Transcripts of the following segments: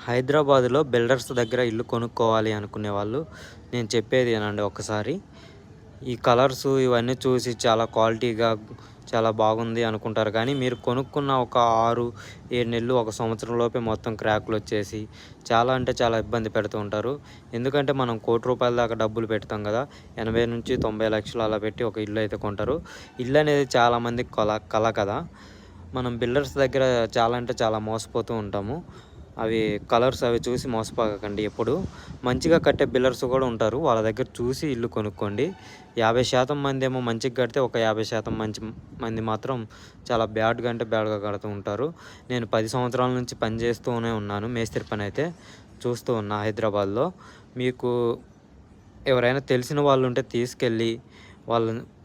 హైదరాబాద్లో బిల్డర్స్ దగ్గర ఇల్లు కొనుక్కోవాలి అనుకునే వాళ్ళు నేను చెప్పేది ఏనండి ఒక్కసారి. ఈ కలర్స్ ఇవన్నీ చూసి చాలా క్వాలిటీగా చాలా బాగుంది అనుకుంటారు, కానీ మీరు కొనుక్కున్న ఒక 6, 7 నెలలు, ఒక సంవత్సరం లోపే మొత్తం క్రాక్లు వచ్చేసి చాలా అంటే చాలా ఇబ్బంది పెడుతూ ఉంటారు. ఎందుకంటే మనం ₹1,00,00,000 దాకా డబ్బులు పెడతాం కదా, 80-90 లక్షలు అలా పెట్టి ఒక ఇల్లు అయితే కొంటారు. ఇల్లు అనేది చాలామందికి కల కదా. మనం బిల్డర్స్ దగ్గర చాలా అంటే చాలా మోసపోతూ ఉంటాము. అవి కలర్స్ అవి చూసి మోసపోకండి ఎప్పుడు. మంచిగా కట్టే బిల్డర్స్ కూడా ఉంటారు, వాళ్ళ దగ్గర చూసి ఇల్లు కొనుక్కోండి. 50% మంది ఏమో మంచిగా కడితే, ఒక 50% మంది మాత్రం చాలా బ్యాడ్గా అంటే బ్యాడ్గా కడుతూ ఉంటారు. నేను 10 సంవత్సరాల నుంచి పని చేస్తూనే ఉన్నాను, మేస్త్రి పని అయితే చూస్తూ ఉన్నా హైదరాబాద్లో. మీకు ఎవరైనా తెలిసిన వాళ్ళు ఉంటే తీసుకెళ్ళి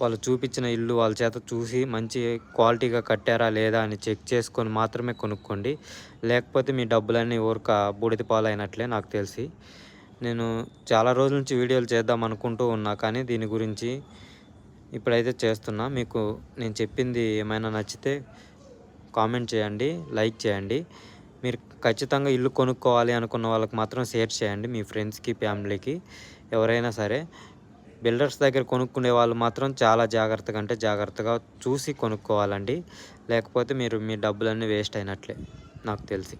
వాళ్ళు చూపించిన ఇల్లు వాళ్ళ చేత చూసి మంచి క్వాలిటీగా కట్టారా లేదా అని చెక్ చేసుకొని మాత్రమే కొనుక్కోండి. లేకపోతే మీ డబ్బులన్నీ ఊరక బూడిద పాలైనట్లే నాకు తెలిసి. నేను చాలా రోజుల నుంచి వీడియోలు చేద్దాం అనుకుంటూ ఉన్నా, కానీ దీని గురించి ఇప్పుడైతే చేస్తున్నా. మీకు నేను చెప్పింది ఏమైనా నచ్చితే కామెంట్ చేయండి, లైక్ చేయండి. మీరు ఖచ్చితంగా ఇల్లు కొనుక్కోవాలి అనుకున్న వాళ్ళకి మాత్రం షేర్ చేయండి, మీ ఫ్రెండ్స్కి, ఫ్యామిలీకి, ఎవరైనా సరే. బిల్డర్స్ దగ్గర కొనుక్కునే వాళ్ళు మాత్రం చాలా జాగ్రత్తగా అంటే జాగ్రత్తగా చూసి కొనుక్కోవాలండి. లేకపోతే మీ డబ్బులన్నీ వేస్ట్ అయినట్లే నాకు తెలిసి.